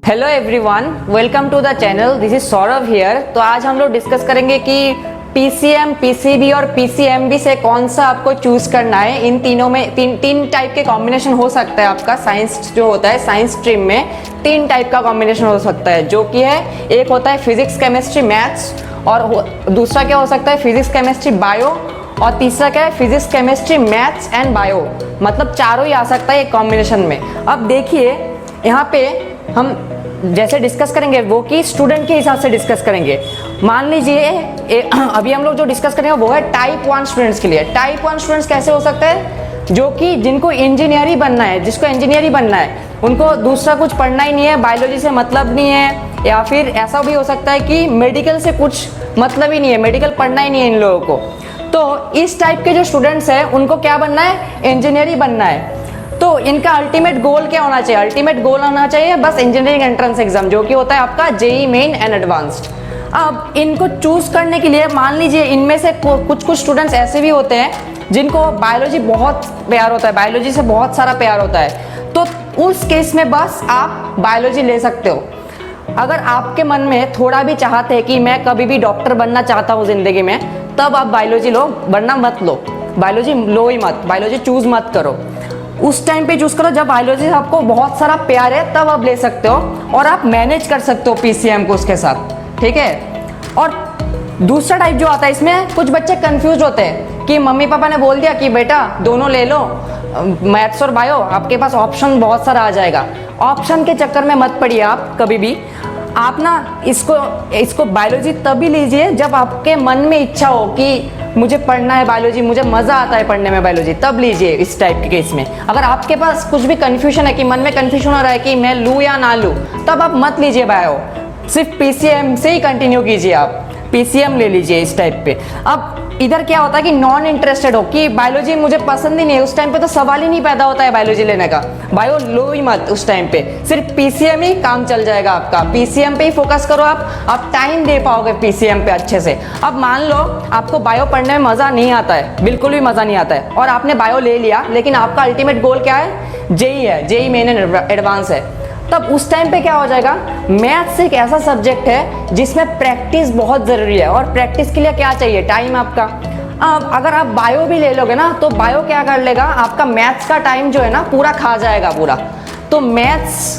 Hello everyone, welcome to the channel. This is Saurabh here. तो आज हम लोग डिस्कस करेंगे कि पीसीएम, पीसीबी और पीसीएमबी से कौन सा आपको चूज करना है। इन तीनों में तीन टाइप के कॉम्बिनेशन हो सकता है। आपका साइंस जो होता है, साइंस स्ट्रीम में तीन टाइप का कॉम्बिनेशन हो सकता है, जो कि है एक होता है फिजिक्स, केमिस्ट्री, मैथ्स, और दूसरा क्या हो सकता है फिजिक्स, केमिस्ट्री, बायो, और तीसरा क्या है physics, chemistry, maths and bio. मतलब चारों ही आ सकता है एक कॉम्बिनेशन में। अब देखिए यहाँ पे हम जैसे डिस्कस करेंगे वो कि स्टूडेंट के हिसाब से डिस्कस करेंगे। मान लीजिए अभी हम लोग जो डिस्कस करेंगे वो है टाइप 1 स्टूडेंट्स के लिए। टाइप 1 स्टूडेंट्स कैसे हो सकता है? जो कि जिनको इंजीनियर ही बनना है, जिसको इंजीनियर ही बनना है, उनको दूसरा कुछ पढ़ना ही नहीं है, बायोलॉजी से मतलब नहीं है, या फिर ऐसा भी हो सकता है कि मेडिकल से कुछ मतलब ही नहीं है, मेडिकल पढ़ना ही नहीं है इन लोगों को। तो इस टाइप के जो स्टूडेंट्स हैं उनको क्या बनना है? इंजीनियर ही बनना है। तो इनका अल्टीमेट गोल क्या होना चाहिए? अल्टीमेट गोल होना चाहिए बस इंजीनियरिंग एंट्रेंस एग्जाम, जो कि होता है आपका जेई मेन एंड एडवांस्ड। अब इनको चूज करने के लिए मान लीजिए इनमें से कुछ स्टूडेंट्स ऐसे भी होते हैं जिनको बायोलॉजी बहुत प्यार होता है, बायोलॉजी से बहुत सारा प्यार होता है। तो उस केस में बस आप बायोलॉजी ले सकते हो। अगर आपके मन में थोड़ा भी चाहते हैं कि मैं कभी भी डॉक्टर बनना चाहता हूँ जिंदगी में, तब आप बायोलॉजी लो, वरना मत लो। बायोलॉजी लो ही मत, बायोलॉजी चूज मत करो। उस टाइम पे चूज करो जब बायोलॉजी आपको बहुत सारा प्यार है, तब आप ले सकते हो और आप मैनेज कर सकते हो पीसीएम को उसके साथ, ठीक है। और दूसरा टाइप जो आता है, इसमें कुछ बच्चे कंफ्यूज होते हैं कि मम्मी पापा ने बोल दिया कि बेटा दोनों ले लो, मैथ्स और बायो, आपके पास ऑप्शन बहुत सारा आ जाएगा। ऑप्शन के चक्कर में मत पड़िए आप कभी भी। आप ना इसको बायोलॉजी तभी लीजिए जब आपके मन में इच्छा हो कि मुझे पढ़ना है बायोलॉजी, मुझे मज़ा आता है पढ़ने में बायोलॉजी, तब लीजिए इस टाइप के केस में। अगर आपके पास कुछ भी कन्फ्यूजन है कि मन में कन्फ्यूजन हो रहा है कि मैं लूँ या ना लूँ, तब आप मत लीजिए बायो, सिर्फ पीसीएम से ही कंटिन्यू कीजिए। आप पीसीएम ले लीजिए इस टाइप पे। अब इधर क्या होता है कि नॉन इंटरेस्टेड हो कि बायोलॉजी मुझे पसंद ही नहीं है, उस टाइम पे तो सवाल ही नहीं पैदा होता है बायोलॉजी लेने का, बायो लो ही मत उस टाइम पे, सिर्फ पीसीएम ही काम चल जाएगा आपका। पीसीएम पे ही फोकस करो आप टाइम दे पाओगे पीसीएम पे अच्छे से। अब मान लो आपको बायो पढ़ने में मज़ा नहीं आता है, बिल्कुल भी मज़ा नहीं आता है, और आपने बायो ले लिया, लेकिन आपका अल्टीमेट गोल क्या है? जेई है, जेई मेन एंड एडवांस है। तब उस टाइम पे क्या हो जाएगा? मैथ्स एक ऐसा सब्जेक्ट है जिसमें प्रैक्टिस बहुत ज़रूरी है, और प्रैक्टिस के लिए क्या चाहिए? टाइम आपका। अब अगर आप बायो भी ले लोगे ना, तो बायो क्या कर लेगा? आपका मैथ्स का टाइम जो है ना पूरा खा जाएगा पूरा। तो मैथ्स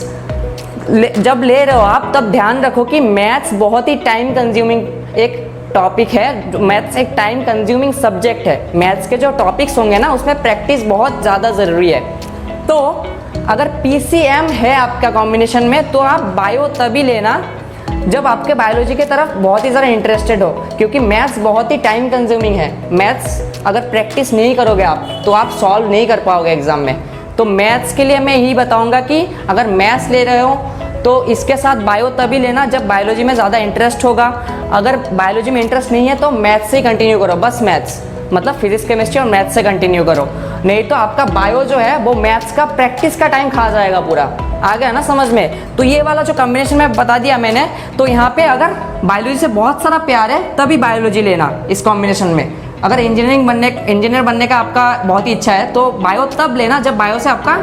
जब ले रहे हो आप, तब ध्यान रखो कि मैथ्स बहुत ही टाइम कंज्यूमिंग एक टॉपिक है। मैथ्स एक टाइम कंज्यूमिंग सब्जेक्ट है। मैथ्स के जो टॉपिक्स होंगे ना, उसमें प्रैक्टिस बहुत ज़्यादा ज़रूरी है। तो अगर पीसीएम है आपका कॉम्बिनेशन में, तो आप बायो तभी लेना जब आपके बायोलॉजी की तरफ बहुत ही ज़्यादा इंटरेस्टेड हो, क्योंकि मैथ्स बहुत ही टाइम कंज्यूमिंग है। मैथ्स अगर प्रैक्टिस नहीं करोगे आप, तो आप सॉल्व नहीं कर पाओगे एग्जाम में। तो मैथ्स के लिए मैं यही बताऊंगा कि अगर मैथ्स ले रहे हो तो इसके साथ बायो तभी लेना जब बायोलॉजी में ज़्यादा इंटरेस्ट होगा। अगर बायोलॉजी में इंटरेस्ट नहीं है तो मैथ्स से कंटिन्यू करो, बस मैथ्स, मतलब फिजिक्स, केमिस्ट्री और मैथ्स से कंटिन्यू करो। नहीं तो आपका बायो जो है वो मैथ्स का प्रैक्टिस का टाइम खा जाएगा पूरा। आ गया ना समझ में? तो ये वाला जो कॉम्बिनेशन में बता दिया मैंने, तो यहाँ पे अगर बायोलॉजी से बहुत सारा प्यार है तभी बायोलॉजी लेना इस कॉम्बिनेशन में। अगर इंजीनियर बनने का आपका बहुत ही इच्छा है, तो बायो तब लेना जब बायो से आपका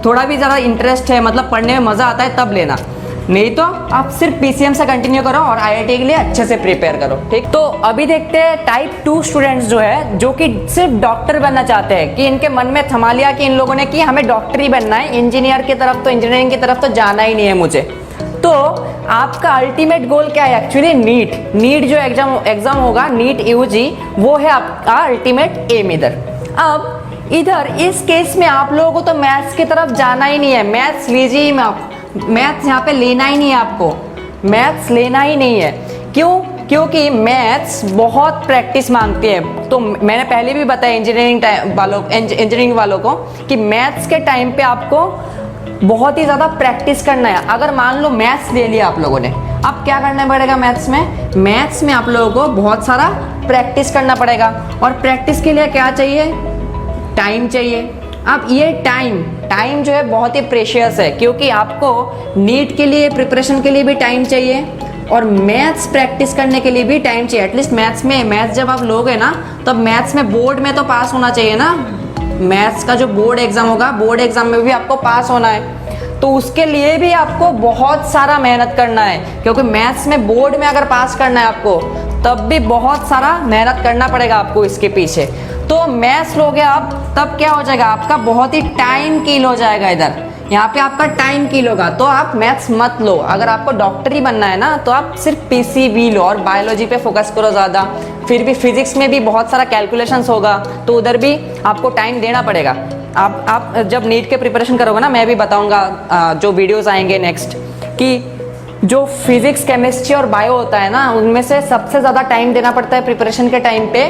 थोड़ा भी ज़्यादा इंटरेस्ट है, मतलब पढ़ने में मज़ा आता है, तब लेना। नहीं तो आप सिर्फ पीसीएम से कंटिन्यू करो और आईआईटी के लिए अच्छे से प्रिपेयर करो, ठीक। तो अभी देखते हैं टाइप 2 स्टूडेंट्स जो है, जो कि सिर्फ डॉक्टर बनना चाहते हैं, कि इनके मन में थमा लिया कि इन लोगों ने कि हमें डॉक्टर ही बनना है, इंजीनियर की तरफ तो, इंजीनियरिंग की तरफ तो जाना ही नहीं है मुझे। तो आपका अल्टीमेट गोल क्या है? एक्चुअली नीट जो एग्जाम होगा, नीट यूजी, वो है आपका अल्टीमेट एम इधर। अब इधर इस केस में आप लोगों को तो मैथ्स की तरफ जाना ही नहीं है, मैथ्स लीजिए ही मत, मैथ्स यहाँ पे लेना ही नहीं है आपको, मैथ्स लेना ही नहीं है। क्यों? क्योंकि मैथ्स बहुत प्रैक्टिस मांगती है। तो मैंने पहले भी बताया इंजीनियरिंग वालों को कि मैथ्स के टाइम पे आपको बहुत ही ज़्यादा प्रैक्टिस करना है। अगर मान लो मैथ्स ले लिया आप लोगों ने, अब क्या करना पड़ेगा मैथ्स में? मैथ्स में आप लोगों को बहुत सारा प्रैक्टिस करना पड़ेगा, और प्रैक्टिस के लिए क्या चाहिए? टाइम चाहिए। अब ये टाइम जो है बहुत ही प्रेशियस है, क्योंकि आपको नीट के लिए प्रिपरेशन के लिए भी टाइम चाहिए, और मैथ्स प्रैक्टिस करने के लिए भी टाइम चाहिए। एटलीस्ट मैथ्स जब आप लोगे ना, तब मैथ्स में बोर्ड में तो पास होना चाहिए ना। मैथ्स का जो बोर्ड एग्जाम होगा, बोर्ड एग्जाम में भी आपको पास होना है। तो उसके लिए भी आपको बहुत सारा मेहनत करना है, क्योंकि मैथ्स में बोर्ड में अगर पास करना है आपको तब भी बहुत सारा मेहनत करना पड़ेगा आपको इसके पीछे। तो मैथ्स लोगे आप तब क्या हो जाएगा, आपका बहुत ही टाइम किल हो जाएगा। इधर यहाँ पे आपका टाइम किल होगा, तो आप मैथ्स मत लो। अगर आपको डॉक्टर ही बनना है ना तो आप सिर्फ पीसीबी लो और बायोलॉजी पे फोकस करो ज़्यादा। फिर भी फिजिक्स में भी बहुत सारा कैलकुलेशंस होगा, तो उधर भी आपको टाइम देना पड़ेगा। आप जब नीट के प्रिपरेशन करोगे ना, मैं भी बताऊंगा जो वीडियोस आएंगे नेक्स्ट, कि जो फिजिक्स केमिस्ट्री और बायो होता है ना, उनमें से सबसे ज़्यादा टाइम देना पड़ता है प्रिपरेशन के टाइम पे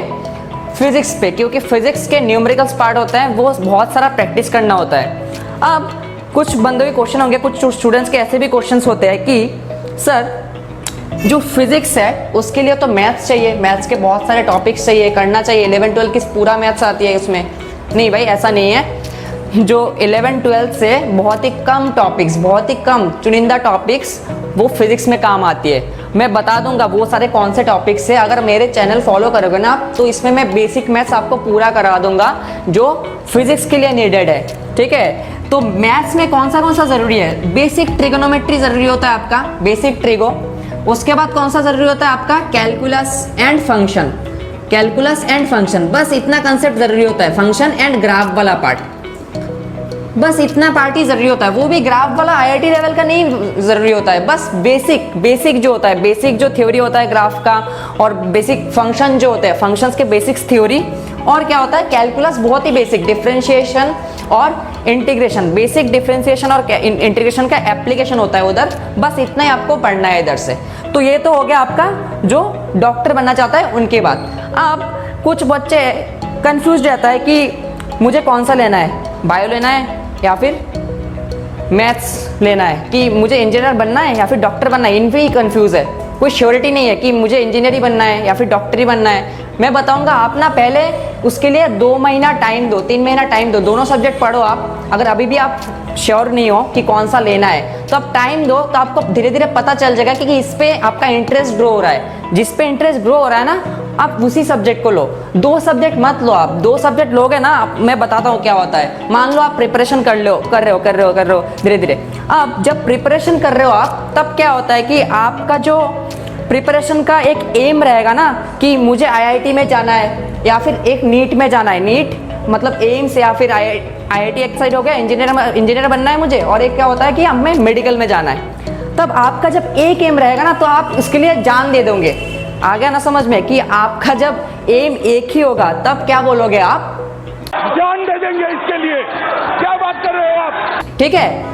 फिजिक्स पे, क्योंकि फिजिक्स के न्यूमेरिकल्स पार्ट होता है, वो बहुत सारा प्रैक्टिस करना होता है। अब कुछ बंदों के क्वेश्चन होंगे, कुछ स्टूडेंट्स के ऐसे भी क्वेश्चंस होते हैं कि सर जो फिजिक्स है उसके लिए तो मैथ्स चाहिए, मैथ्स के बहुत सारे टॉपिक्स चाहिए, करना चाहिए, 11-12 की पूरा मैथ्स आती है उसमें। नहीं भाई, ऐसा नहीं है। जो 11-12 से बहुत ही कम टॉपिक्स, बहुत ही कम चुनिंदा टॉपिक्स वो फिजिक्स में काम आती है। मैं बता दूंगा वो सारे कौन से टॉपिक्स है। अगर मेरे चैनल फॉलो करोगे ना तो इसमें मैं बेसिक मैथ्स आपको पूरा करा दूंगा जो फिजिक्स के लिए नीडेड है, ठीक है। तो मैथ्स में कौन सा जरूरी है, बेसिक ट्रिगोनोमेट्री जरूरी होता है आपका, बेसिक ट्रिगो। उसके बाद कौन सा जरूरी होता है आपका, calculus and function, calculus and function, बस इतना कंसेप्ट जरूरी होता है। फंक्शन एंड ग्राफ वाला पार्ट, बस इतना पार्ट ही जरूरी होता है। वो भी ग्राफ वाला आईआईटी लेवल का नहीं जरूरी होता है, बस बेसिक जो होता है, बेसिक जो थ्योरी होता है ग्राफ का, और बेसिक फंक्शन जो होते हैं, फंक्शंस के बेसिक्स थ्योरी। और क्या होता है, कैलकुलस बहुत ही बेसिक, डिफरेंशिएशन और इंटीग्रेशन, बेसिक डिफरेंशिएशन और इंटीग्रेशन का एप्लीकेशन होता है उधर। बस इतना ही आपको पढ़ना है इधर से। तो ये तो हो गया आपका जो डॉक्टर बनना चाहता है उनके बाद। अब कुछ बच्चे कंफ्यूज रहता है कि मुझे कौन सा लेना है, बायो लेना है या फिर मैथ्स लेना है, कि मुझे इंजीनियर बनना है या फिर डॉक्टर बनना है। इनमें ही कंफ्यूज है, कोई श्योरिटी नहीं है कि मुझे इंजीनियर ही बनना है या फिर डॉक्टर ही बनना है। मैं बताऊंगा, आप ना पहले उसके लिए 2 महीना टाइम दो, 3 महीना टाइम दो, दोनों सब्जेक्ट पढ़ो आप। अगर अभी भी आप श्योर नहीं हो कि कौन सा लेना है तो आप टाइम दो, तो आपको धीरे धीरे पता चल जाएगा कि इस पे आपका इंटरेस्ट ग्रो हो रहा है। जिस पे इंटरेस्ट ग्रो हो रहा है ना, आप उसी सब्जेक्ट को लो। 2 सब्जेक्ट मत लो आप। 2 सब्जेक्ट लोगे ना, मैं बताता हूँ क्या होता है। मान लो आप प्रिपरेशन कर रहे हो धीरे धीरे। अब जब प्रिपरेशन कर रहे हो आप, तब क्या होता है कि आपका जो प्रिपरेशन का एक एम रहेगा ना कि मुझे आईआईटी में जाना है या फिर एक नीट में जाना है। नीट मतलब एम्स, या फिर आईआईटी एक साइड हो गया, इंजीनियर बनना है मुझे, और एक क्या होता है कि हमें मेडिकल में जाना है। तब आपका जब एक एम रहेगा ना तो आप इसके लिए जान दे दोगे। आ गया ना समझ में, कि आपका जब एम एक ही होगा तब क्या बोलोगे आप, जान दे देंगे इसके लिए। क्या बात कर रहे हो आप, ठीक है।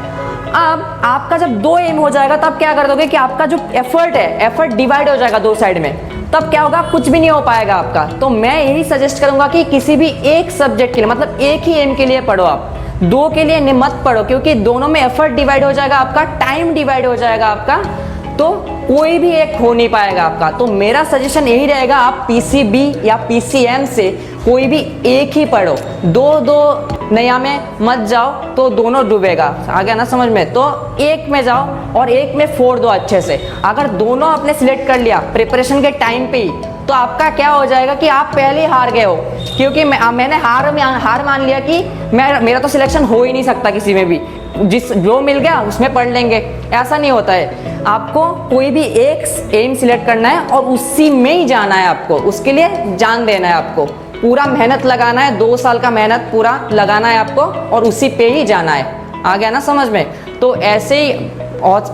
अब आपका जब 2 एम हो जाएगा तब क्या कर दोगे कि आपका जो एफर्ट है, एफर्ट डिवाइड हो जाएगा 2 साइड में। तब क्या होगा, कुछ भी नहीं हो पाएगा आपका। तो मैं यही सजेस्ट करूंगा कि किसी भी एक सब्जेक्ट के लिए, मतलब एक ही एम के लिए पढ़ो आप, 2 के लिए मत पढ़ो, क्योंकि दोनों में एफर्ट डिवाइड हो जाएगा आपका, टाइम डिवाइड हो जाएगा आपका, तो कोई भी एक हो नहीं पाएगा आपका। तो मेरा सजेशन यही रहेगा, आप पीसीबी या पीसीएम से कोई भी एक ही पढ़ो, 2 नया में मत जाओ तो दोनों डूबेगा। आ गया ना समझ में। तो एक में जाओ और एक में फोड़ दो अच्छे से। अगर दोनों आपने सिलेक्ट कर लिया प्रिपरेशन के टाइम पे ही, तो आपका क्या हो जाएगा कि आप पहले ही हार गए हो, क्योंकि मैंने हार मान लिया कि मेरा तो सिलेक्शन हो ही नहीं सकता किसी में भी, जो मिल गया उसमें पढ़ लेंगे। ऐसा नहीं होता है। आपको कोई भी एक एम सिलेक्ट करना है और उसी में ही जाना है आपको, उसके लिए जान देना है आपको, पूरा मेहनत लगाना है, 2 साल का मेहनत पूरा लगाना है आपको और उसी पे ही जाना है। आ गया ना समझ में। तो ऐसे ही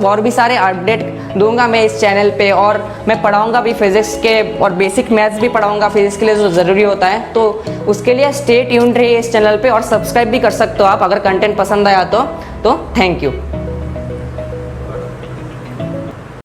और भी सारे अपडेट दूंगा मैं इस चैनल पे, और मैं पढ़ाऊंगा भी फिजिक्स के, और बेसिक मैथ्स भी पढ़ाऊंगा फिजिक्स के लिए जो ज़रूरी होता है। तो उसके लिए स्टे ट्यून्ड रहिए इस चैनल पे, और सब्सक्राइब भी कर सकते हो आप अगर कंटेंट पसंद आया तो थैंक यू।